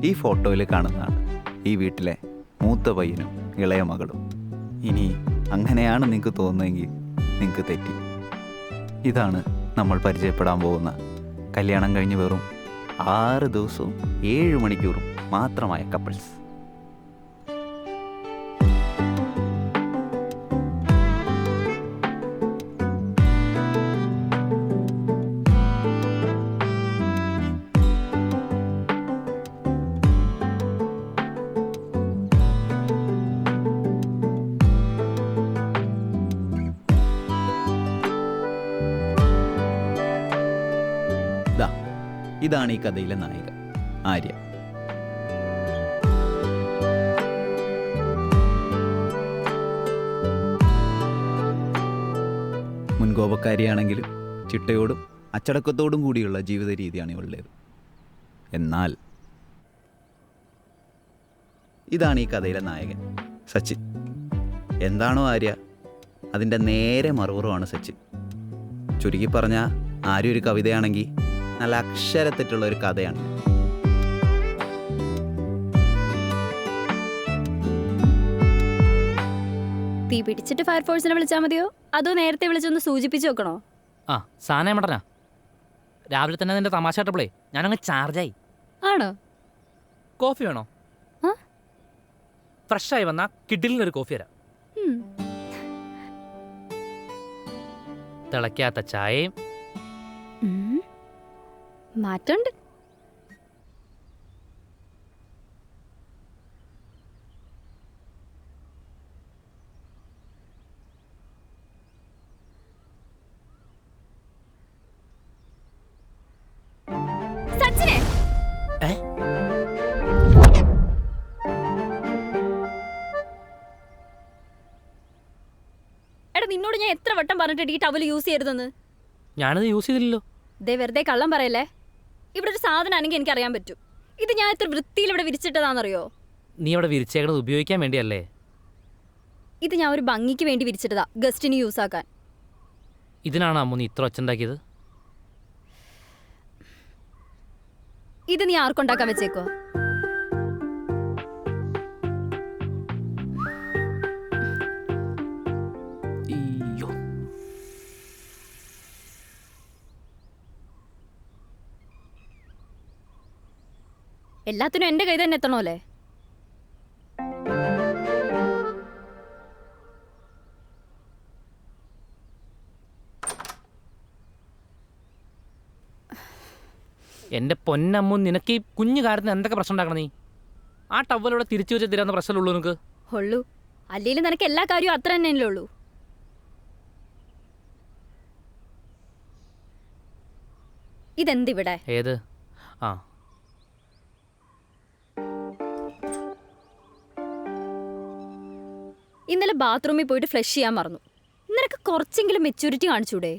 ഈ ഫോട്ടോയിൽ കാണുന്നതാണ് ഈ വീട്ടിലെ മൂത്ത പയ്യനും ഇളയ മകളും. ഇനി അങ്ങനെയാണ് നിങ്ങൾക്ക് തോന്നുന്നതെങ്കിൽ നിങ്ങൾക്ക് തെറ്റി. ഇതാണ് നമ്മൾ പരിചയപ്പെടാൻ പോകുന്ന കല്യാണം കഴിഞ്ഞ് വെറും 6 ദിവസവും 7 മണിക്കൂറും മാത്രമായ കപ്പിൾസ്. ഇതാണ് ഈ കഥയിലെ നായിക ആര്യ. മുൻകോപക്കാരിയാണെങ്കിലും ചിട്ടയോടും അച്ചടക്കത്തോടും കൂടിയുള്ള ജീവിത രീതിയാണ് ഇവളുടേത്. എന്നാൽ ഇതാണ് ഈ കഥയിലെ നായകൻ സച്ചിൻ. എന്താണോ ആര്യ, അതിൻ്റെ നേരെ മറുപുറമാണ് സച്ചിൻ. ചുരുക്കി പറഞ്ഞാൽ ആര്യ ഒരു കവിതയാണെങ്കിൽ നല്ല അക്ഷരത്തെറ്റുള്ള ഒരു കഥയാണ്. തീ പിടിച്ചിട്ട് ഫയർഫോഴ്സിനെ വിളിച്ചാൽ മതിയോ അതോ നേരത്തെ വിളിച്ചൊന്ന് സൂചിപ്പിച്ചു നോക്കണോ? ആ സാധനം മട്ടനാ. രാവിലെ തന്നെ നിന്റെ തമാശ കേട്ടപ്പോളേ ഞാനങ്ങ് ചാർജായി. ആണോ? കോഫി വേണോ? ഫ്രഷായി വന്നാ കിഡിലിനൊരു കോഫി തരാം. തിളയ്ക്കാത്ത ചായയും. മാറ്റമുണ്ട്. സച്ചിനെ എടാ, നിന്നോട് ഞാൻ എത്ര വട്ടം പറഞ്ഞിട്ട് ഈ ടവൽ യൂസ് ചെയ്യരുതെന്ന്. ഞാനത് യൂസ് ചെയ്തില്ലല്ലോ. ദേ വെറുതെ കള്ളം പറയല്ലേ. ഇവിടെ ഒരു സാധനം ആണെങ്കിൽ എനിക്ക് അറിയാൻ പറ്റും. ഇത് ഞാൻ എത്ര വൃത്തിയിൽ ഇവിടെ വിരിച്ചിട്ടതാണെന്നറിയോ? നീ അവിടെ വിരിച്ചേക്കണത് ഉപയോഗിക്കാൻ വേണ്ടിയല്ലേ? ഇത് ഞാൻ ഒരു ഭംഗിക്ക് വേണ്ടി വിരിച്ചിട്ടതാ, ഗസ്റ്റിന് യൂസ് ആക്കാൻ. ഇതിനാണ് അമ്മ നീ ഇത്ര ഒച്ചുണ്ടാക്കിയത്? ഇത് നീ ആർക്കുണ്ടാക്കാൻ വെച്ചേക്കോ? എല്ലാത്തിനും എന്റെ കൈ തന്നെ എത്തണോല്ലേ? എൻ്റെ പൊന്നമ്മു, നിനക്ക് ഈ കുഞ്ഞു കാര്യത്തിന് എന്തൊക്കെ പ്രശ്നം ഉണ്ടാക്കണം? നീ ആ ടവലോടെ തിരിച്ചു വെച്ച് തരാവുന്ന പ്രശ്നമുള്ളൂ നിനക്ക്. ഉള്ളൂ. അല്ലെങ്കിലും നിനക്ക് എല്ലാ കാര്യവും അത്ര തന്നെയല്ലേ ഉള്ളൂ. ഇതെന്തിവിടെ? ഏത്? ആ ഇന്നലെ ബാത്റൂമിൽ പോയിട്ട് ഫ്ലഷ് ചെയ്യാൻ മറന്നു. നിനക്ക് കുറച്ചെങ്കിലും മെച്യൂരിറ്റി കാണിച്ചൂടെ?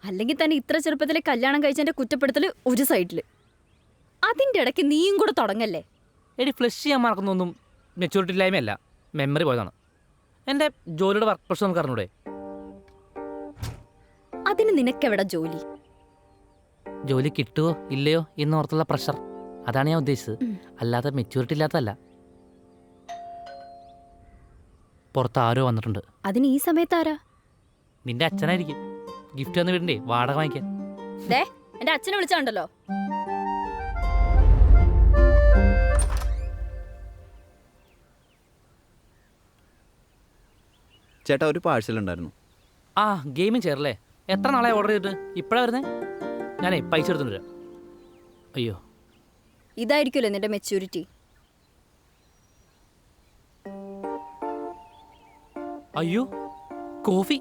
അല്ലെങ്കിൽ തന്നെ ഇത്ര ചെറുപ്പത്തിലെ കല്യാണം കഴിച്ചതിന്റെ കുറ്റപ്പെടുത്തൽ ഒരു സൈഡിൽ, അതിൻ്റെ ഇടയ്ക്ക് നീയും കൂടെ തുടങ്ങല്ലേ. എടി, ഫ്ലഷ് ചെയ്യാൻ മറക്കുന്നൊന്നും മെച്യൂരിറ്റി ഇല്ലായ്മയല്ല, മെമ്മറി പോയതാണ്. എൻ്റെ ജോലിയുടെ വർക്ക് പ്രഷർ നമുക്ക് അറിഞ്ഞൂടെ? അതിന് നിനക്കെവിടെ ജോലി? ജോലി കിട്ടുമോ ഇല്ലയോ എന്നോർത്തുള്ള പ്രഷർ, അതാണ് ഞാൻ ഉദ്ദേശിച്ചത്. അല്ലാതെ മെച്യൂരിറ്റി ഇല്ലാത്തതല്ല. പുറത്ത് ആരോ വന്നിട്ടുണ്ട്. അതിന് ഈ സമയത്ത് ആരാ? നിന്റെ അച്ഛനായിരിക്കും. ഗിഫ്റ്റ് വന്ന് വീടിൻ്റെ വാടക വാങ്ങിക്കാൻ. എന്റെ അച്ഛനെ വിളിച്ചാണ്ടല്ലോ. ചേട്ടാ, ഒരു പാഴ്സൽ ഉണ്ടായിരുന്നു. ആ, ഗെയിമിങ് ചെയറല്ലേ? എത്ര നാളെ ഓർഡർ ചെയ്തിട്ട്? ഇപ്പോഴാണ് വരുന്നത്. ഞാനേ പൈസ എടുത്തിട്ട് വരാം. അയ്യോ, ഇതായിരിക്കുമല്ലോ നിന്റെ മെച്യൂരിറ്റി. അയ്യോ, കോഫി.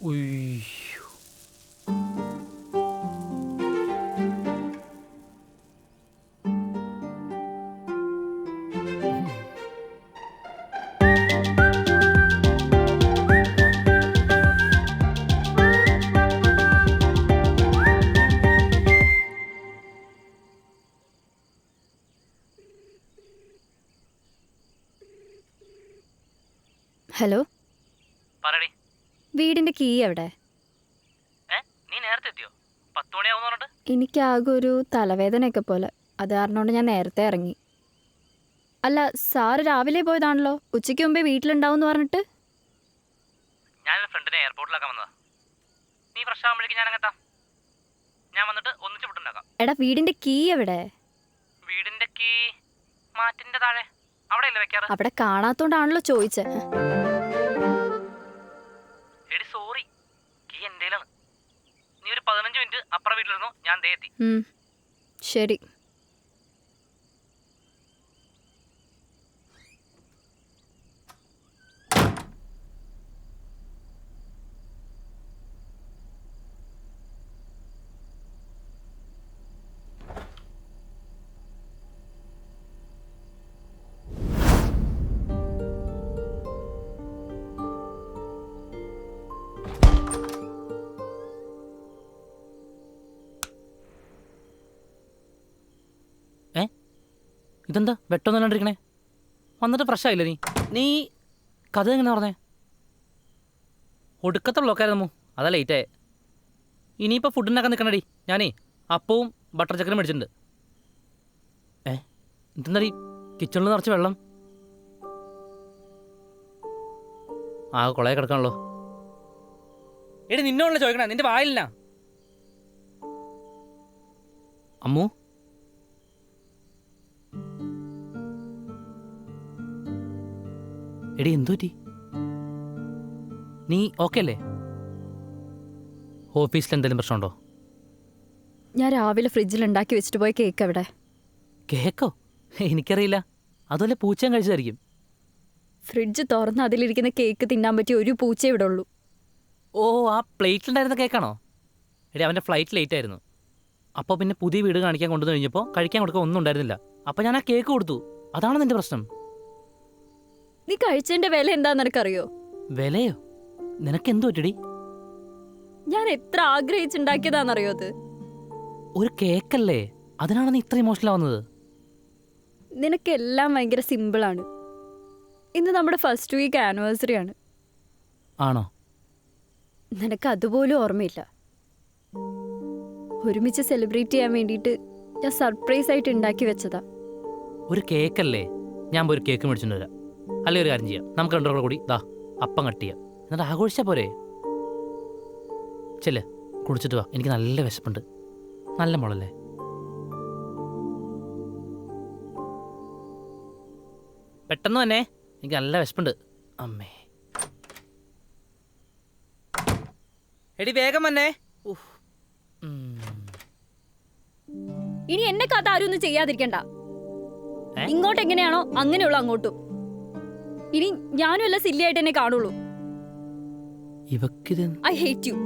ഉയ്യോ, ഹലോ, പറയടി. വീടിന്റെ കീ എവിടെ? നീ നേരത്തെ എത്തിയോ? 10 മണിയാവുന്ന പറഞ്ഞിട്ട്. എനിക്കാകെ ഒരു തലവേദനയൊക്കെ പോലെ. അത് കാരണം കൊണ്ട് ഞാൻ നേരത്തെ ഇറങ്ങി. അല്ല, സാറ് രാവിലെ പോയതാണല്ലോ. ഉച്ചയ്ക്ക് മുമ്പേ വീട്ടിലുണ്ടാവും എന്ന് പറഞ്ഞിട്ട്. ഞാനൊരു ഫ്രണ്ടിനെ എയർപോർട്ടിലാക്കാൻ വന്നതാ. നീ ഫ്രഷ് ആകുമ്പോഴേക്കും ഞാൻ അങ്ങെത്താം. ഞാൻ വന്നിട്ട് ഒന്നിച്ച് ഫുഡുണ്ടാക്കാം. എടാ, വീടിന്റെ കീ എവിടെ? വീടിന്റെ കീ മാറ്റിന്റെ താഴെ അവിടെ അല്ലേ വെക്കാറ്? അവിടെ കാണാത്തോണ്ടാണല്ലോ ചോദിച്ചേ. എടി സോറി, കീ എന്റേലാണ്. നീ ഒരു 15 മിനിറ്റ് അപ്പുറം വീട്ടിലിരുന്നു, ഞാൻ ദേ എത്തി. ശരി. ഇതെന്താ വെട്ടൊന്നും അല്ലാണ്ടിരിക്കണേ? വന്നിട്ട് ഫ്രഷ് ആയില്ലേ നീ? നീ കഥ എങ്ങനെ പറഞ്ഞേ? ഒടുക്കത്തെ ബ്ലോക്കായിരുന്നു, അതാ ലേറ്റായേ. ഇനിയിപ്പോൾ ഫുഡിനൊക്കെ നിൽക്കണടി. ഞാനേ അപ്പവും ബട്ടർ ചിക്കനും മേടിച്ചിട്ടുണ്ട്. ഇതെന്താ കിച്ചണിൽ നിറച്ച് വെള്ളം? ആ കുളയെ കിടക്കാണല്ലോ. എടി നിന്നോടല്ലേ ചോദിക്കണേ, നിന്റെ വായിലില്ല. അമ്മു, എടി എന്തു പറ്റി? നീ ഓക്കെ അല്ലേ? ഓഫീസിൽ എന്തെങ്കിലും പ്രശ്നമുണ്ടോ? ഞാൻ രാവിലെ ഫ്രിഡ്ജിൽ ഉണ്ടാക്കി വെച്ചിട്ട് പോയ കേക്ക് എവിടെ? കേക്കോ? എനിക്കറിയില്ല. അതുപോലെ പൂച്ചയും കഴിച്ചതായിരിക്കും. ഫ്രിഡ്ജ് തുറന്ന് അതിലിരിക്കുന്ന കേക്ക് തിന്നാൻ പറ്റിയ ഒരു പൂച്ചയെ ഇവിടെ ഉള്ളൂ. ഓ, ആ പ്ലേറ്റിലുണ്ടായിരുന്ന കേക്കാണോ? എടി അവൻ്റെ ഫ്ലൈറ്റ് ലേറ്റ് ആയിരുന്നു. അപ്പോൾ പിന്നെ പുതിയ വീട് കാണിക്കാൻ കൊണ്ടുവന്ന് കഴിഞ്ഞപ്പോൾ കഴിക്കാൻ കൊടുക്കാൻ ഒന്നും ഉണ്ടായിരുന്നില്ല. അപ്പോൾ ഞാൻ ആ കേക്ക് കൊടുത്തു. അതാണ് നിന്റെ പ്രശ്നം. നീ കഴിച്ചതിന്റെ വില എന്താന്ന് നിനക്കറിയോ? വിലയോ? നിനക്ക് എന്തു പറ്റടി? ഞാൻ എത്ര ആഗ്രഹിച്ചുണ്ടാക്കിയതാണെന്നറിയോ അത്? ഒരു കേക്കല്ലേ, അതിനാണ് നീ ഇത്ര ഇമോഷണൽ ആവുന്നത്? നിനക്കെല്ലാം ഭയങ്കര സിമ്പിളാണ്. ഇന്ന് നമ്മുടെ ഫസ്റ്റ് വീക്ക് ആനിവേഴ്സറി ആണ്. ആണോ? നിനക്ക് അതുപോലും ഓർമ്മയില്ല. ഒരുമിച്ച് സെലിബ്രേറ്റ് ചെയ്യാൻ വേണ്ടിയിട്ട് ഞാൻ സർപ്രൈസ് ആയിട്ട് ഉണ്ടാക്കി വെച്ചതാ. ഒരു കേക്കല്ലേ, ഞാൻ പോയി ഒരു കേക്ക് മേടിച്ചിട്ട് വരാം. അല്ലേ ഒരു കാര്യം ചെയ്യാം, നമുക്ക് രണ്ടു കൂടി ദാ അപ്പം കട്ട് ചെയ്യാം, എന്നിട്ട് ആഘോഷിച്ചാൽ പോരെ? ചെല്ലേ കുടിച്ചിട്ട് വാ, എനിക്ക് നല്ല വിശപ്പുണ്ട്. നല്ല മുളല്ലേ? പെട്ടെന്ന് തന്നെ, എനിക്ക് നല്ല വിശപ്പുണ്ട്. അമ്മേ, എടി വേഗം വന്നേ. ഇനി എന്നെ കഥ ആരും ഒന്നും ചെയ്യാതിരിക്കണ്ട. ഇങ്ങോട്ട് എങ്ങനെയാണോ അങ്ങനെയുള്ള അങ്ങോട്ടും. ഇനി ഞാനും എല്ലാം സില്ലി ആയിട്ട് എന്നെ കാണുള്ളൂ. ഇവക്കിത് ഐ ഹേറ്റ് യു.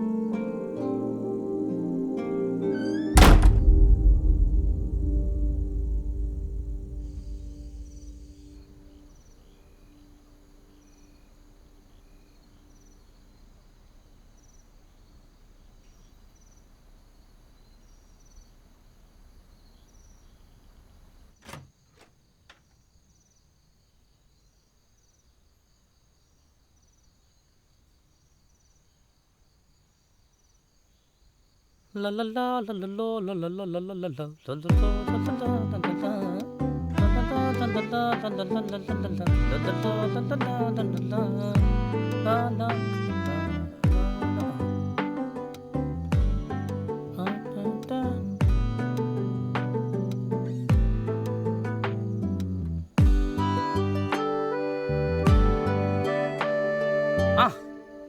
ആ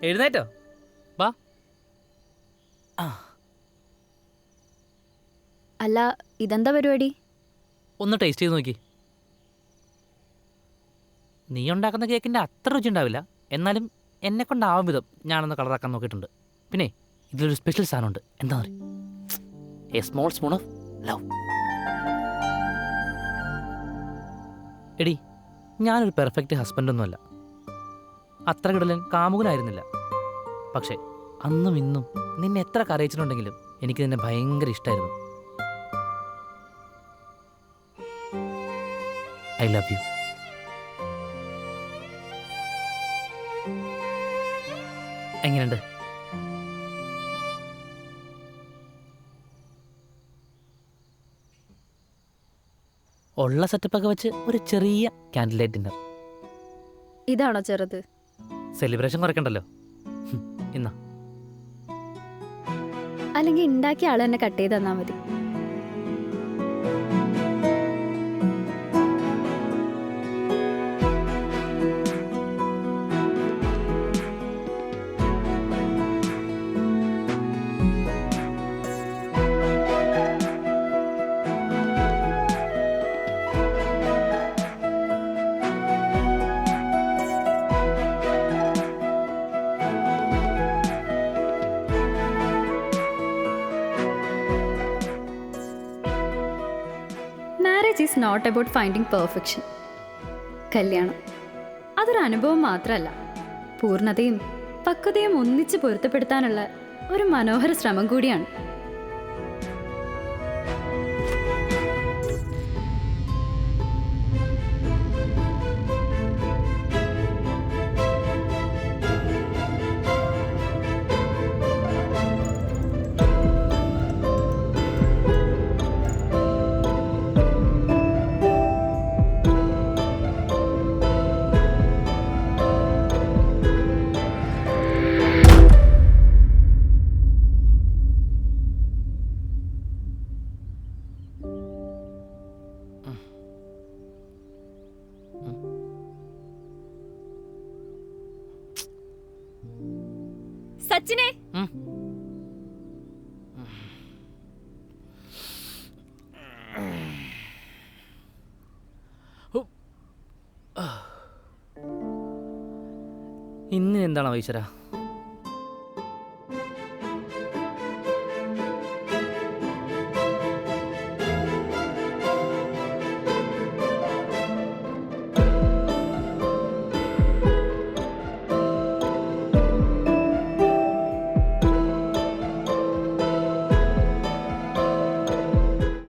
എഴുന്നേറ്റോ? വാ. അല്ല, ഇതെന്താ പരിപാടി? ഒന്ന് ടേസ്റ്റ് ചെയ്ത് നോക്കി. നീ ഉണ്ടാക്കുന്ന കേക്കിൻ്റെ അത്ര രുചി ഉണ്ടാവില്ല, എന്നാലും എന്നെ കൊണ്ടാവും വിധം ഞാനൊന്ന് കളറാക്കാൻ നോക്കിയിട്ടുണ്ട്. പിന്നെ ഇതിലൊരു സ്പെഷ്യൽ സാധനമുണ്ട്. എന്താ പറയുക? A small spoon of love. എടി, ഞാനൊരു പെർഫെക്റ്റ് ഹസ്ബൻഡൊന്നുമല്ല, അത്ര കിടലൻ കാമുകനായിരുന്നില്ല. പക്ഷേ അന്നും ഇന്നും നിന്നെ എത്ര കരയിച്ചിട്ടുണ്ടെങ്കിലും എനിക്ക് നിന്നെ ഭയങ്കര ഇഷ്ടമായിരുന്നു. I love you. എങ്ങനെയുണ്ട്? ഉള്ള സെറ്റപ്പൊക്കെ വെച്ച് ഒരു ചെറിയ ക്യാൻഡിൽ ലൈറ്റ് ഡിന്നർ. ഇതാണോ ചെറുത്? സെലിബ്രേഷൻ കുറയ്ക്കണ്ടല്ലോ. ഇന്നാ അല്ലെങ്കിൽ ഉണ്ടാക്കിയ ആൾ തന്നെ കട്ട് ചെയ്ത് തന്നാ മതി. Marriage is not about finding perfection. കല്യാണം അതൊരു അനുഭവം മാത്രമല്ല, പൂർണ്ണതയും പക്വതയും ഒന്നിച്ച് പൊരുത്തപ്പെടുത്താനുള്ള ഒരു മനോഹര ശ്രമം കൂടിയാണ്. സച്ചിനെ, ഇന്ന് എന്താണ് ഈശ്വര